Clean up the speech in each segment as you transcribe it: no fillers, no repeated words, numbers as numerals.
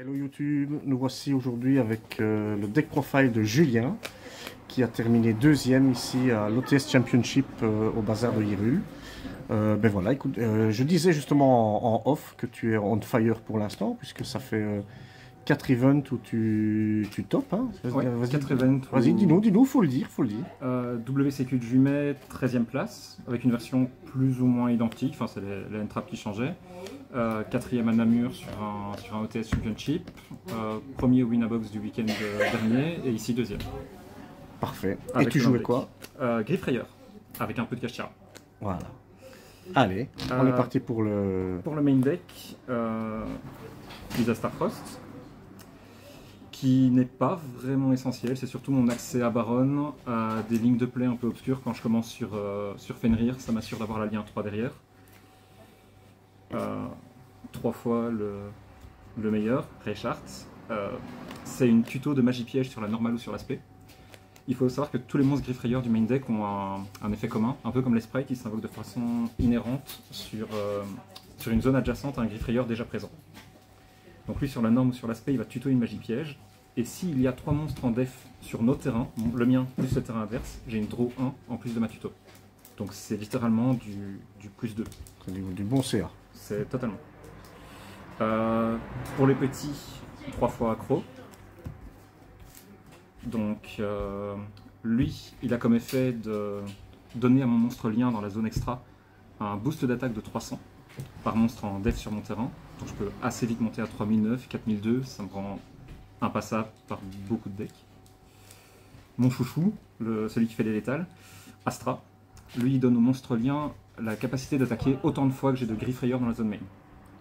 Hello YouTube, nous voici aujourd'hui avec le deck profile de Julien qui a terminé deuxième ici à l'OTS Championship au bazar de Hyrule. Ben voilà, écoute, je disais justement en off que tu es on fire pour l'instant puisque ça fait 4 events où tu topes. Hein. Ouais, 4 events. Vas-y, dis-nous, faut le dire, faut le dire. WCQ de Jumet, 13e place, avec une version plus ou moins identique, enfin c'est les N-Trap qui changeaient. 4e à Namur sur un OTS Championship, premier Winabox du week-end dernier, et ici deuxième. Parfait. Avec et tu jouais quoi? Griffrayer, avec un peu de Kashtira. Voilà. Allez, on est parti pour le... Pour le main deck, Lisa Starfrost, qui n'est pas vraiment essentiel, c'est surtout mon accès à Baron, à des lignes de play un peu obscures quand je commence sur Fenrir, ça m'assure d'avoir la ligne 3 derrière. 3 fois le meilleur, Reichhardt. C'est une tuto de magie piège sur la normale ou sur l'aspect. Il faut savoir que tous les monstres Griffrayer du main deck ont un effet commun, un peu comme les sprites qui s'invoquent de façon inhérente sur une zone adjacente à un Griffrayer déjà présent. Donc lui sur la norme ou sur l'aspect il va tuto une magie piège, et s'il y a 3 monstres en def sur nos terrains, le mien plus le terrain adverse, j'ai une draw 1 en plus de ma tuto. Donc c'est littéralement du plus 2. C'est du bon CA. C'est totalement. Pour les petits, 3 fois accro. Donc lui, il a comme effet de donner à mon monstre lien dans la zone extra un boost d'attaque de 300 par monstre en def sur mon terrain. Donc je peux assez vite monter à 3009, 4002, ça me rend impassable par beaucoup de decks. Mon chouchou, celui qui fait les létales, Astra, lui il donne au monstre lien la capacité d'attaquer autant de fois que j'ai de Griffrayer dans la zone main.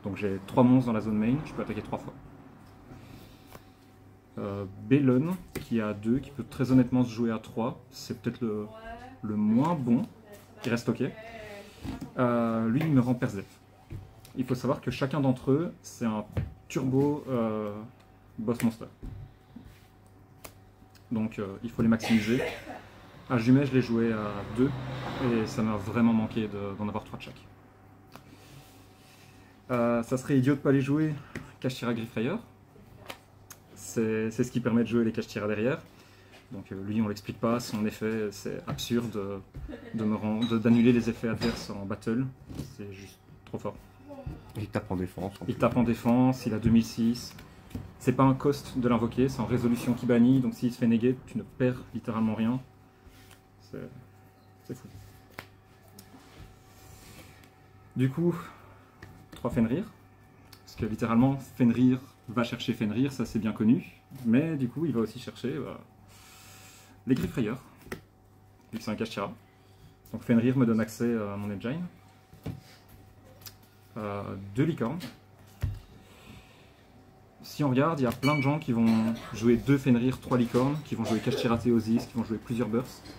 Donc j'ai 3 monstres dans la zone main, je peux attaquer 3 fois. Bellon, qui a 2, qui peut très honnêtement se jouer à 3, c'est peut-être le moins bon, il reste ok. Lui il me rend Perzef. Il faut savoir que chacun d'entre eux, c'est un turbo boss monster. Donc il faut les maximiser. À Jumet, je l'ai joué à 2, et ça m'a vraiment manqué d'en avoir 3 de chaque. Ça serait idiot de ne pas les jouer Kashtira Griffrayer. C'est ce qui permet de jouer les Kashtira derrière. Donc lui, on l'explique pas, son effet, c'est absurde d'annuler les effets adverses en battle. C'est juste trop fort. Il tape en défense. Il tape en défense, il a 2006. C'est pas un cost de l'invoquer, c'est en résolution qui bannit, donc s'il se fait néguer, tu ne perds littéralement rien. C'est fou. Du coup, 3 Fenrir. Parce que littéralement, Fenrir va chercher Fenrir, ça c'est bien connu. Mais du coup, il va aussi chercher les Griffrayer, vu que c'est un Kashtira. Donc Fenrir me donne accès à mon engine. 2 licornes. Si on regarde, il y a plein de gens qui vont jouer 2 Fenrir, 3 licornes, qui vont jouer Kashtira Theosis, qui vont jouer plusieurs bursts.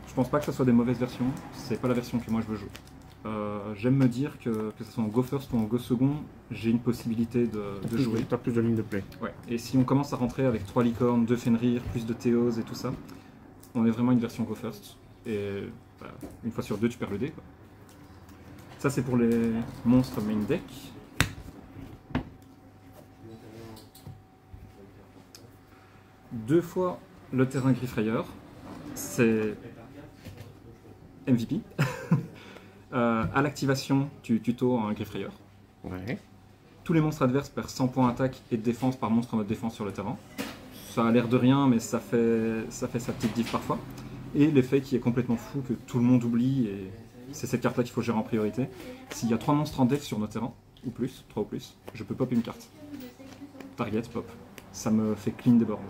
Je pense pas que ce soit des mauvaises versions, c'est pas la version que moi je veux jouer. J'aime me dire que ce soit en Go First ou en Go Second, j'ai une possibilité de jouer. Tu as plus de lignes de play. Ouais. Et si on commence à rentrer avec 3 licornes, 2 Fenrir, plus de Théos et tout ça, on est vraiment une version Go First. Et bah, une fois sur 2, tu perds le dé, quoi. Ça c'est pour les monstres main deck. Deux fois le terrain Griffrayer, c'est MVP. À l'activation, tu tuto un Griffrayer. Ouais. Tous les monstres adverses perdent 100 points d'attaque et de défense par monstre en mode défense sur le terrain. Ça a l'air de rien, mais ça fait sa petite diff parfois. Et l'effet qui est complètement fou, que tout le monde oublie, et c'est cette carte-là qu'il faut gérer en priorité. S'il y a 3 monstres en def sur nos terrains, ou plus, 3 ou plus, je peux pop une carte. Target, pop. Ça me fait clean des bords.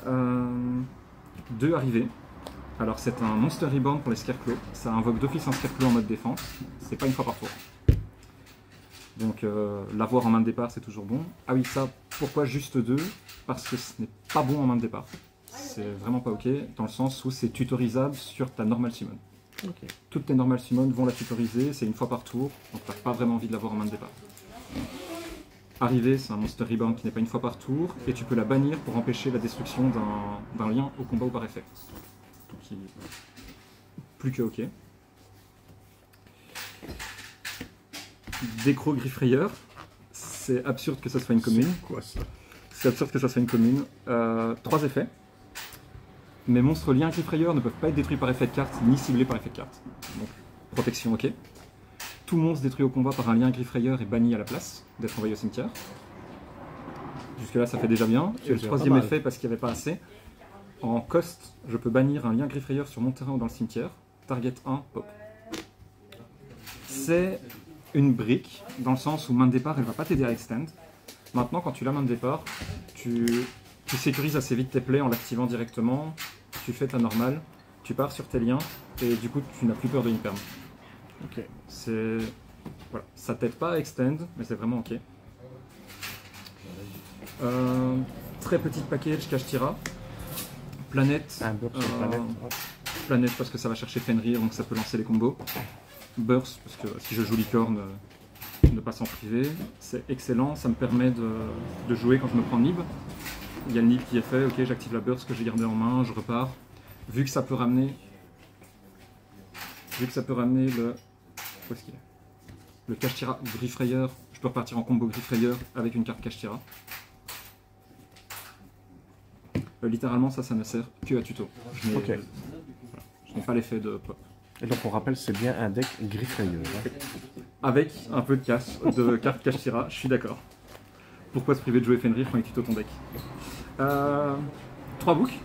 2 arrivées. Alors c'est un Monster Reborn pour les Scarecrow. Ça invoque d'office un Scarecrow en mode défense. C'est pas une fois par tour. Donc l'avoir en main de départ c'est toujours bon. Ah oui, ça, pourquoi juste 2? Parce que ce n'est pas bon en main de départ. C'est vraiment pas ok, dans le sens où c'est tutorisable sur ta normal summon. Okay. Toutes tes normal summon vont la tutoriser, c'est une fois par tour, donc t'as pas vraiment envie de l'avoir en main de départ. Arrivé, c'est un Monster Reborn qui n'est pas une fois par tour, et tu peux la bannir pour empêcher la destruction d'un lien au combat ou par effet. Donc, plus que ok. Décro Griffrayer, C'est absurde que ça soit une commune. Quoi ça? C'est absurde que ça soit une commune. 3 effets. Mes monstres liens Grifrayeur ne peuvent pas être détruits par effet de carte, ni ciblés par effet de carte. Donc, protection, ok. Tout monstre détruit au combat par un lien Grifrayeur est banni à la place d'être envoyé au cimetière. Jusque là, ça fait déjà bien. Et le troisième effet, parce qu'il n'y avait pas assez. En cost, je peux bannir un lien Grifrayeur sur mon terrain ou dans le cimetière. Target 1, pop. C'est une brique, dans le sens où main de départ, elle va pas t'aider à extend. Maintenant, quand tu l'as main de départ, tu sécurises assez vite tes plays en l'activant directement. Tu fais ta normale, tu pars sur tes liens, et du coup, tu n'as plus peur de imperm. Ok. C'est... Voilà. Ça t'aide pas à extend, mais c'est vraiment ok. Très petite package, Kashtira. Planète. Un burst sur planète. Planète parce que ça va chercher Fenrir, donc ça peut lancer les combos. Burst parce que si je joue licorne, ne pas s'en priver. C'est excellent, ça me permet de jouer quand je me prends Nib. Il y a le Nib qui est fait, ok, j'active la burst que j'ai gardée en main, je repars. Vu que ça peut ramener le... Où est-ce qu'il est? Le Kashtira Grifrayeur, je peux repartir en combo Grifrayeur avec une carte Kashtira. Littéralement, ça ne sert que à tuto. Je n'ai pas l'effet de pop. Et donc on rappelle, c'est bien un deck Grifrayeur. Avec un peu de cartes Kashtira, je suis d'accord. Pourquoi se priver de jouer Fenrir quand il tuto ton deck? 3 books.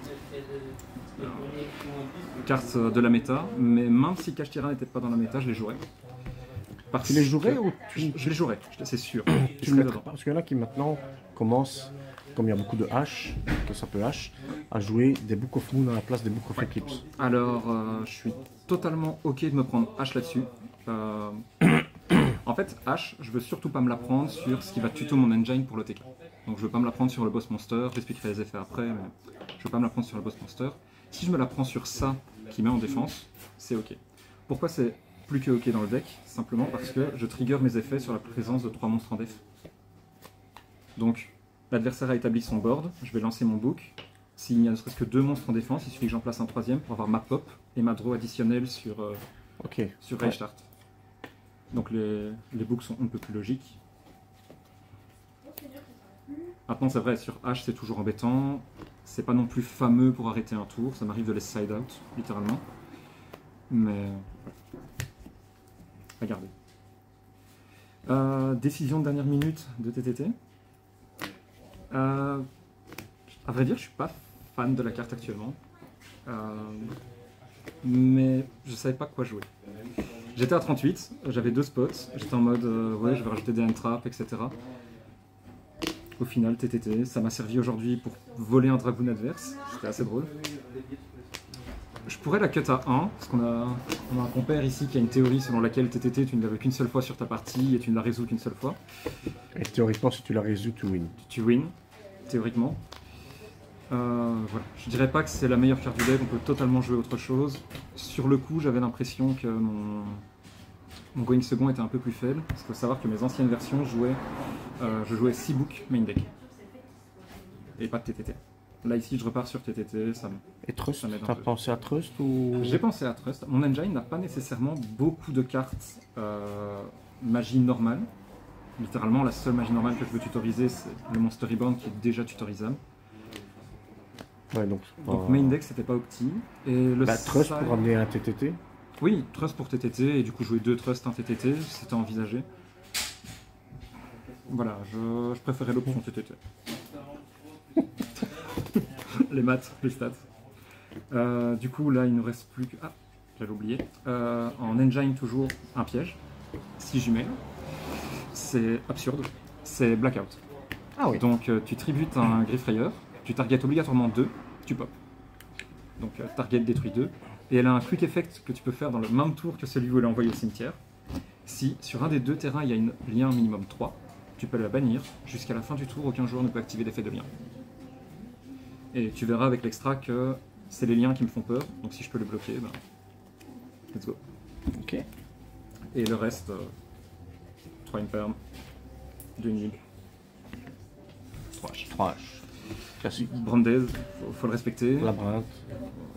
Cartes de la méta, mais même si Kashtira n'était pas dans la méta, je les jouerais. Tu les jouerais ou je les jouerais, c'est sûr. tu le mettrais pas? Parce qu'il y en a qui maintenant commencent, comme il y a beaucoup de H, que ça peut H, à jouer des Book of Moon à la place des Book of Eclipse. Alors, je suis totalement ok de me prendre H là-dessus. En fait, H, je veux surtout pas me la prendre sur ce qui va tuto mon engine pour l'OTK. Donc je veux pas me la prendre sur le boss monster, j'expliquerai les effets après, mais je veux pas me la prendre sur le boss monster. Si je me la prends sur ça, qui met en défense, c'est ok. Pourquoi c'est plus que ok dans le deck? Simplement parce que je trigger mes effets sur la présence de 3 monstres en def. Donc, l'adversaire a établi son board, je vais lancer mon book. S'il n'y a ne serait-ce que 2 monstres en défense, il suffit que j'en place un 3e pour avoir ma pop et ma draw additionnelle sur Reichstart. Donc les books sont un peu plus logiques. Maintenant c'est vrai, sur H c'est toujours embêtant. C'est pas non plus fameux pour arrêter un tour, ça m'arrive de les side out, littéralement. Mais... Regardez. Décision de dernière minute de TTT. À vrai dire, je suis pas fan de la carte actuellement. Mais je savais pas quoi jouer. J'étais à 38, j'avais 2 spots, j'étais en mode ouais, je vais rajouter des end-traps, etc. Au final, TTT, ça m'a servi aujourd'hui pour voler un dragoon adverse, c'était assez drôle. Je pourrais la cut à 1, parce qu'on a un compère ici qui a une théorie selon laquelle TTT, tu ne l'avais qu'une seule fois sur ta partie et tu ne la résous qu'une seule fois. Et théoriquement, si tu la résous, tu win. Tu win, théoriquement. Voilà. Je dirais pas que c'est la meilleure carte du deck, on peut totalement jouer autre chose. Sur le coup, j'avais l'impression que mon going second était un peu plus faible, parce qu'il faut savoir que mes anciennes versions je jouais 6 books main deck. Et pas de TTT. Là ici je repars sur TTT, ça m'aide. Et Trust, un t'as peu. pensé à Trust ou... J'ai pensé à Trust. Mon engine n'a pas nécessairement beaucoup de cartes magie normale. Littéralement, la seule magie normale que je veux tutoriser, c'est le Monster Reborn qui est déjà tutorisable. Ouais, donc main deck c'était pas opti. Et le Trust pour amener un TTT. Oui, Trust pour TTT, et du coup jouer 2 Trust, un TTT, c'était envisagé. Voilà, je préférais l'option TTT. Les maths, les stats. Du coup là il ne reste plus que... Ah, j'avais oublié. En engine toujours un piège. 6 jumelles. C'est absurde. C'est blackout. Ah oui. Donc tu tributes un Grifrayeur, tu target obligatoirement 2, tu pop. Donc target détruit 2. Et elle a un quick effect que tu peux faire dans le même tour que celui où elle est envoyée au cimetière. Si sur un des 2 terrains il y a un lien minimum 3, tu peux la bannir. Jusqu'à la fin du tour, aucun joueur ne peut activer l'effet de lien. Et tu verras avec l'extra que c'est les liens qui me font peur. Donc si je peux les bloquer, ben, let's go. Ok. Et le reste, 3 imperm, 2 nib, 3 H. 3H. Classique. Branded, faut le respecter. Labyrinthe.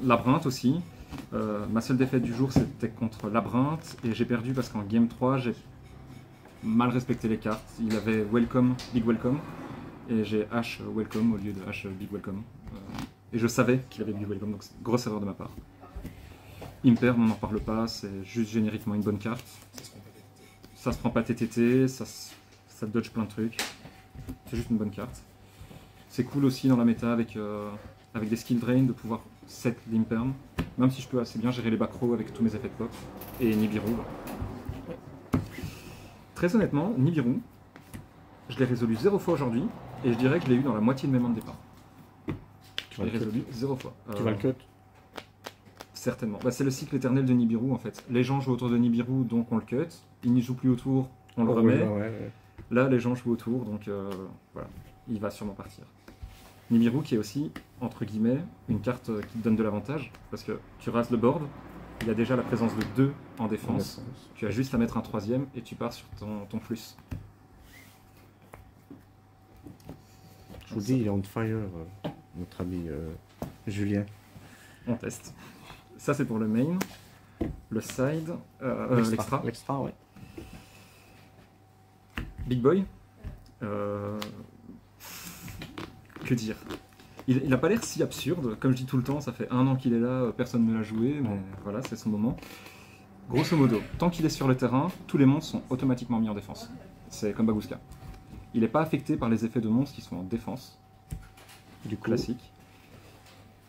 Labyrinthe aussi. Ma seule défaite du jour c'était contre Labyrinthe et j'ai perdu parce qu'en game 3 mal respecté les cartes. Il avait Welcome, Big Welcome, et j'ai H Welcome au lieu de H Big Welcome. Et je savais qu'il avait Big Welcome, donc c'est une grosse erreur de ma part. Imperm, on n'en parle pas, c'est juste génériquement une bonne carte. Ça se prend pas TTT, ça dodge plein de trucs. C'est juste une bonne carte. C'est cool aussi dans la méta avec des skill drain de pouvoir set l'Imperm, même si je peux assez bien gérer les back row avec tous mes effets de pop. Et Nibiru. Très honnêtement, Nibiru, je l'ai résolu 0 fois aujourd'hui, et je dirais que je l'ai eu dans la moitié de mes mains de départ. Je l'ai résolu 0 fois. Tu vas le cut? Certainement. Bah, c'est le cycle éternel de Nibiru en fait. Les gens jouent autour de Nibiru, donc on le cut. Ils n'y jouent plus autour, on le remet. Ouais. Là, les gens jouent autour, donc voilà, il va sûrement partir. Nibiru qui est aussi, entre guillemets, une carte qui te donne de l'avantage, parce que tu rases le board, il y a déjà la présence de 2 en défense, tu as juste à mettre un 3e et tu pars sur ton plus. Je vous dis, il est on fire, notre ami Julien. On teste. Ça c'est pour le main. Le side, l'extra. L'extra, ouais. Big Boy. Que dire? Il n'a pas l'air si absurde, comme je dis tout le temps, ça fait 1 an qu'il est là, personne ne l'a joué, mais voilà, c'est son moment. Grosso modo, tant qu'il est sur le terrain, tous les monstres sont automatiquement mis en défense. C'est comme Bagooska. Il n'est pas affecté par les effets de monstres qui sont en défense, du classique.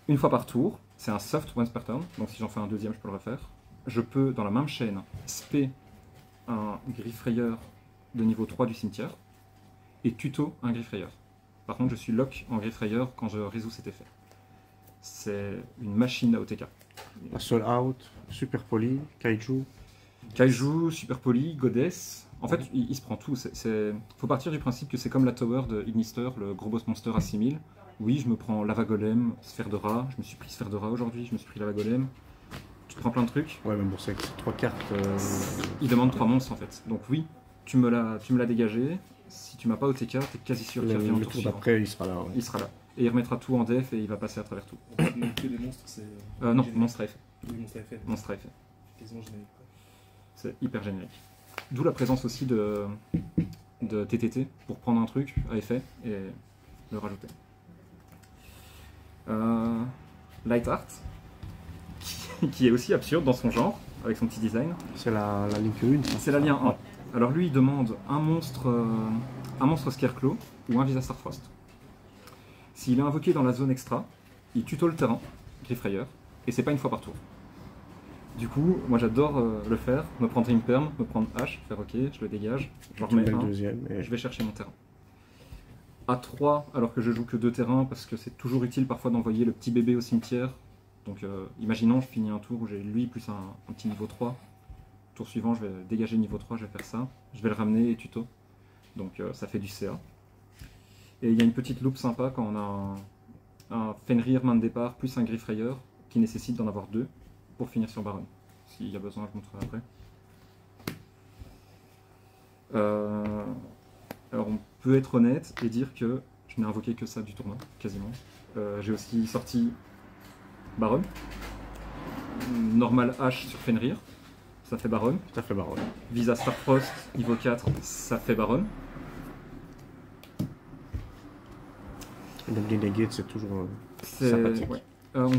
Une fois par tour, c'est un soft once per turn, donc si j'en fais un deuxième, je peux le refaire. Je peux, dans la même chaîne, spé un Griffrayer de niveau 3 du cimetière, et tuto un Griffrayer. Par contre, je suis lock en Griffrayer quand je résous cet effet. C'est une machine à OTK. Soul Out, Super Poly, Kaiju. Kaiju, Super Poly, Goddess. En fait, il se prend tout. Faut partir du principe que c'est comme la tower de Ignister, le gros boss monster à 6000. Oui, je me prends Lava Golem, Sphère de Rat. Je me suis pris Sphère de Rat aujourd'hui, je me suis pris Lava Golem. Tu te prends plein de trucs. Ouais, mais bon, c'est 3 cartes. Il demande 3 monstres en fait. Donc oui, tu me l'as dégagé. Si tu m'as pas OTK, t'es quasi sûr qu'il revient le tour d'après, il sera là. Ouais. Il sera là. Et il remettra tout en def et il va passer à travers tout. Que des monstres, c'est. Non, monstre à effet. Oui, monstre à effet. Monstre à effet. Quasiment générique. C'est hyper générique. D'où la présence aussi de TTT pour prendre un truc à effet et le rajouter. Light Art, qui est aussi absurde dans son genre, avec son petit design. C'est la Link 1. C'est la lien 1. Alors lui, il demande un monstre Scarecrow ou un Visa Starfrost. S'il est invoqué dans la zone extra, il tuto le terrain, Griffrayer, et c'est pas une fois par tour. Du coup, moi j'adore le faire, me prendre Imperm, me prendre H, faire OK, je le dégage, je remets un, deuxième, et je vais chercher mon terrain. À 3, alors que je joue que 2 terrains, parce que c'est toujours utile parfois d'envoyer le petit bébé au cimetière. Donc imaginons, je finis un tour où j'ai lui plus un petit niveau 3. Tour suivant, je vais dégager niveau 3, je vais faire ça. Je vais le ramener et tuto. Donc ça fait du CA. Et il y a une petite loupe sympa quand on a un Fenrir main de départ plus un Griffrayer qui nécessite d'en avoir 2 pour finir sur Baron. S'il y a besoin, je montrerai après. Alors on peut être honnête et dire que je n'ai invoqué que ça du tournoi, quasiment. J'ai aussi sorti Baron. Normal H sur Fenrir, ça fait Baron. Ça fait Baron. Visa Starfrost, niveau 4, ça fait Baron. Donc les negate, c'est toujours sympathique. Ouais. On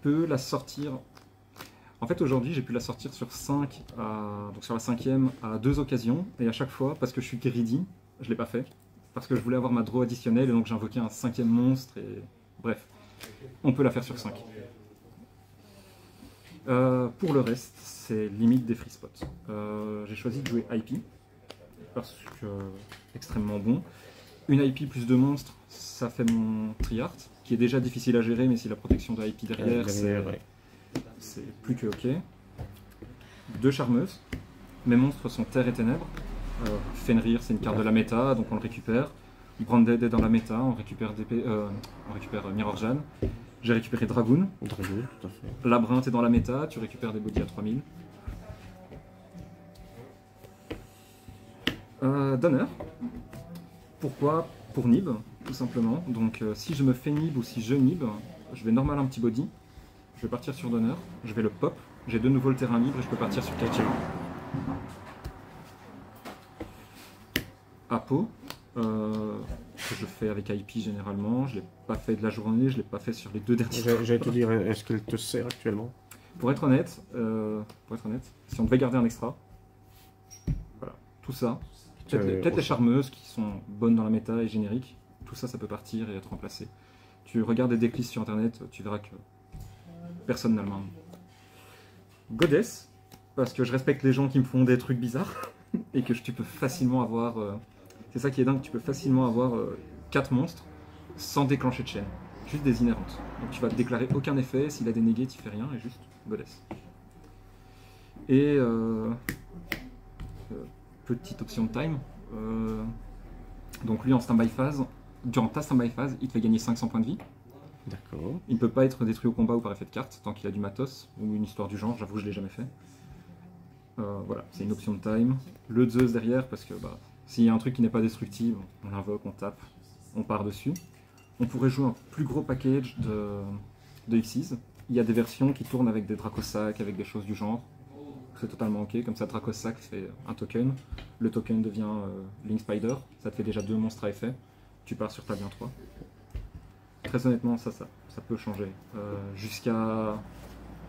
peut la sortir... En fait aujourd'hui j'ai pu la sortir sur 5, donc sur la 5e à 2 occasions, et à chaque fois, parce que je suis greedy, je ne l'ai pas fait, parce que je voulais avoir ma draw additionnelle, et donc j'ai invoqué un 5e monstre, et bref, on peut la faire sur 5. Pour le reste, c'est limite des free spots. J'ai choisi de jouer IP, parce que extrêmement bon. Une IP plus 2 monstres, ça fait mon Triart, qui est déjà difficile à gérer, mais si la protection de IP derrière, c'est plus que ok. 2 charmeuses, mes monstres sont Terre et Ténèbres. Fenrir, c'est une carte de la méta, donc on le récupère. Branded est dans la méta, on récupère Mirror Jan. J'ai récupéré Dragoon. Dragoon, tout à fait. Labyrinthe est dans la méta, tu récupères des bodies à 3000. Donner. Pourquoi? Pour Nib, tout simplement. Donc si je me fais Nib ou si je Nib, je vais normal un petit body. Je vais partir sur Donner, je vais le pop. J'ai de nouveau le terrain libre et je peux partir sur Kaiju. Apo, que je fais avec IP généralement. Je ne l'ai pas fait de la journée, je ne l'ai pas fait sur les 2 derniers jours. J'allais te dire, est-ce qu'elle te sert actuellement? Pour être honnête, si on devait garder un extra, voilà, tout ça, peut-être les charmeuses qui sont bonnes dans la méta et génériques, tout ça, ça peut partir et être remplacé. Tu regardes des decklists sur internet, tu verras que personne n'a le main. Goddess, parce que je respecte les gens qui me font des trucs bizarres et que tu peux facilement avoir. C'est ça qui est dingue, tu peux facilement avoir 4 monstres sans déclencher de chaîne, juste des inhérentes. Donc tu vas déclarer aucun effet, s'il a dénégué, tu fais rien et juste Goddess. Et petite option de time. Donc lui en standby phase, durant ta standby phase, il te fait gagner 500 points de vie. D'accord. Il ne peut pas être détruit au combat ou par effet de carte tant qu'il a du matos ou une histoire du genre, j'avoue je l'ai jamais fait. Voilà, c'est une option de time. Le Zeus derrière parce que s'il y a un truc qui n'est pas destructible, on l'invoque, on tape, on part dessus. On pourrait jouer un plus gros package de Xyz. Il y a des versions qui tournent avec des Dracosac, avec des choses du genre. C'est totalement ok, comme ça Dracosac fait un token. Le token devient Link Spider, ça te fait déjà 2 monstres à effet. Tu pars sur ta bien 3. Très honnêtement, ça peut changer. Jusqu'à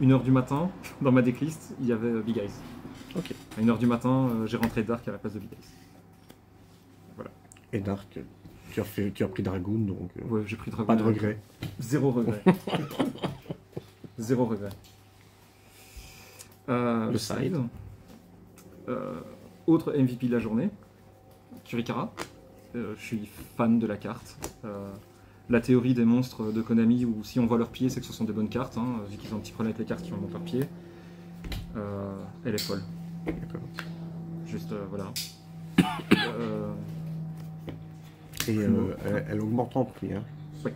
1h du matin, dans ma decklist, il y avait Big Eyes. Ok. À 1h du matin, j'ai rentré Dark à la place de Big Eyes. Voilà. Et Dark, tu as pris Dragoon, donc Ouais, j'ai pris Dragon. pas de regret. Zéro regret. Zéro regret. Le side. Autre MVP de la journée, Kurikara. Je suis fan de la carte. La théorie des monstres de Konami où si on voit leurs pieds, c'est que ce sont des bonnes cartes, hein, vu qu'ils ont un petit problème avec les cartes qui montent leurs pieds. Elle est folle. D'accord. Juste, voilà. Et elle augmente en prix. Hein. Oui.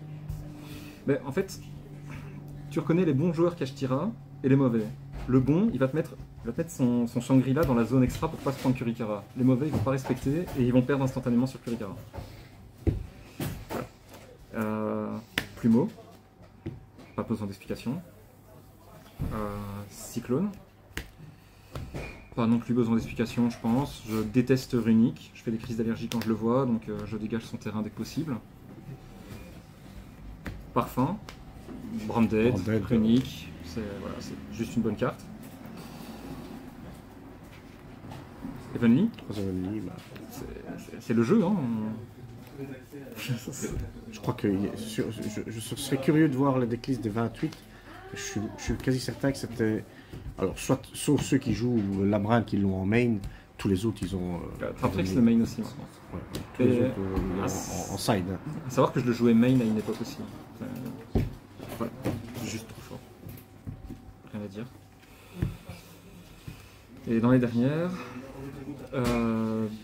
Mais en fait, tu reconnais les bons joueurs Kashtira et les mauvais. Le bon, il va te mettre son Shangri-La dans la zone extra pour pas se prendre Kurikara. Les mauvais, ils vont pas respecter et ils vont perdre instantanément sur Kurikara. Voilà. Plumeau, pas besoin d'explication. Cyclone, pas non plus besoin d'explication, je pense. Je déteste Runic, je fais des crises d'allergie quand je le vois, donc je dégage son terrain dès que possible. Parfum, Branded, Runic, c'est juste une bonne carte. Evenly, c'est le jeu, hein. Je crois que je serais curieux de voir la decklist des 28. Je suis quasi certain que c'était. Alors, sauf ceux qui jouent Labrin qui l'ont en main, tous les autres ils ont. Traptrix le main aussi maintenant. Ouais, tous les autres en side. Hein. À savoir que je le jouais main à une époque aussi. Voilà, juste trop fort. Rien à dire. Et dans les dernières,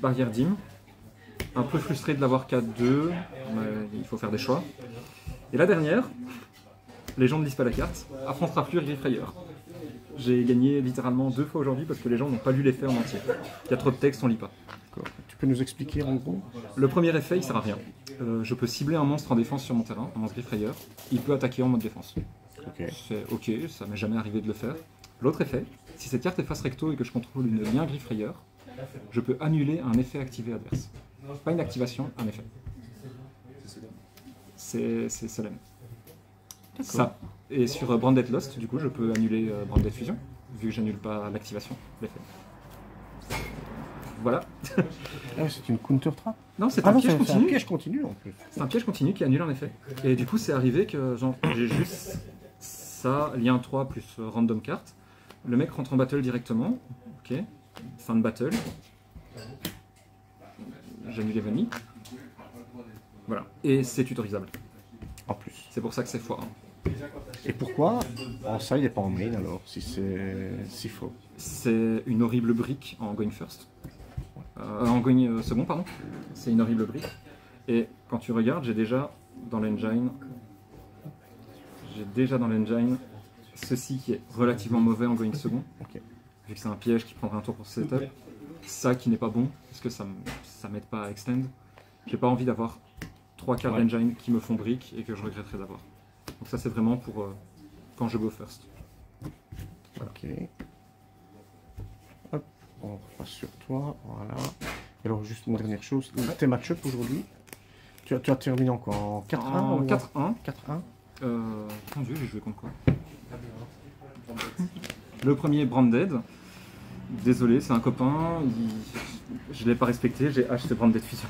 Barrière Dim. Un peu frustré de l'avoir 4-2, il faut faire des choix. Et la dernière, les gens ne lisent pas la carte, affronte Raflure Griffrayer. J'ai gagné littéralement 2 fois aujourd'hui parce que les gens n'ont pas lu l'effet en entier. Il y a trop de texte, on lit pas. Tu peux nous expliquer en gros? Le premier effet, il sert à rien. Je peux cibler un monstre en défense sur mon terrain, un monstre Griffrayer. Il peut attaquer en mode défense. Okay. C'est ok, ça m'est jamais arrivé de le faire. L'autre effet, si cette carte est face recto et que je contrôle une lien Griffrayer, je peux annuler un effet activé adverse. Pas une activation, un effet. C'est solemn. Ça. Et sur Branded Lost, du coup, je peux annuler Branded Fusion, vu que j'annule pas l'activation, l'effet. Voilà. Ah, c'est une counter trap? Non, c'est un piège continu. C'est un piège continu en plus. C'est un piège continu qui annule un effet. Et du coup, c'est arrivé que j'ai juste ça, lien 3 plus random carte. Le mec rentre en battle directement. Ok. Fin de battle. J'annule Evenly. Voilà. Et c'est tutorisable. En plus. C'est pour ça que c'est x1. Et pourquoi en side et pas en main alors, si c'est si faux? C'est une horrible brique en going first. En going second, pardon. C'est une horrible brique. Et quand tu regardes, j'ai déjà dans l'engine ceci qui est relativement mauvais en going second. Okay. Vu que c'est un piège qui prendra un tour pour ce setup. Ça qui n'est pas bon, parce que ça m'aide pas à extend. J'ai pas envie d'avoir 3 cartes d'engine qui me font brique et que je regretterais d'avoir. Donc ça c'est vraiment pour quand je go first. Voilà. Ok. Hop, on repasse sur toi, voilà. Alors, juste une dernière chose, tes match-up aujourd'hui, tu as terminé en quoi? En 4-1 En ou 4-1. 4-1. Mon dieu, j'ai joué contre quoi? Le premier, Branded. Désolé, c'est un copain. Je l'ai pas respecté, j'ai acheté Branded Fusion.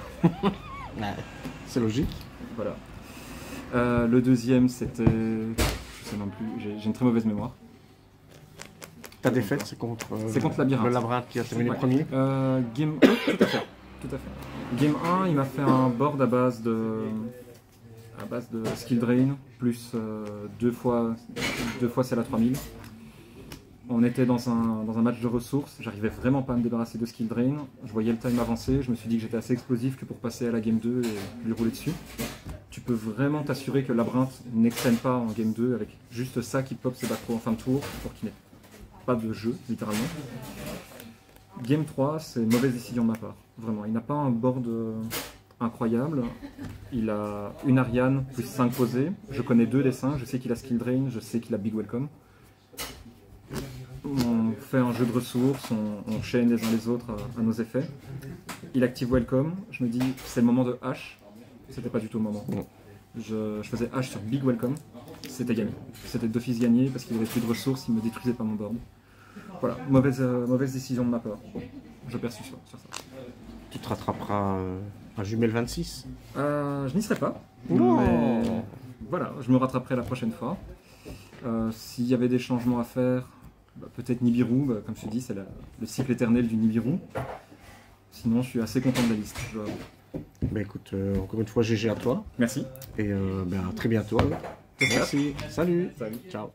C'est logique. Voilà. Le deuxième, c'était. Je sais même plus, j'ai une très mauvaise mémoire. Ta défaite, c'est contre, C'est contre Labyrinthe. le Labyrinthe qui a terminé Ouais. premier. Game 1, tout à fait. Tout à fait. Game 1, il m'a fait un board à base de skill drain, plus deux fois c'est la 3000. On était dans un match de ressources, j'arrivais vraiment pas à me débarrasser de skill drain. Je voyais le time avancer, je me suis dit que j'étais assez explosif que pour passer à la game 2 et lui rouler dessus. Tu peux vraiment t'assurer que Labyrinthe n'extende pas en game 2 avec juste ça qui pop ses back en fin de tour pour qu'il n'ait pas de jeu, littéralement. Game 3, c'est une mauvaise décision de ma part, vraiment. Il n'a pas un board incroyable. Il a une Ariane plus 5 posées. Je connais 2 des 5, je sais qu'il a skill drain, je sais qu'il a big welcome. On fait un jeu de ressources, on chaîne les uns les autres à nos effets. Il active welcome, je me dis c'est le moment de H, c'était pas du tout le moment. Je faisais H sur big welcome, c'était gagné. C'était d'office gagné parce qu'il n'y avait plus de ressources, il me détruisait pas mon board. Voilà, mauvaise décision de ma part. Je perçus sur ça. Tu te rattraperas à Jumelle 26. Je n'y serai pas, Non. mais voilà, je me rattraperai la prochaine fois. S'il y avait des changements à faire, peut-être Nibiru, comme je te dis, c'est le cycle éternel du Nibiru. Sinon, je suis assez content de la liste. Je dois avouer. Bah écoute, encore une fois, GG à toi. Merci. Et à très bientôt. Merci. Salut. Salut. Ciao.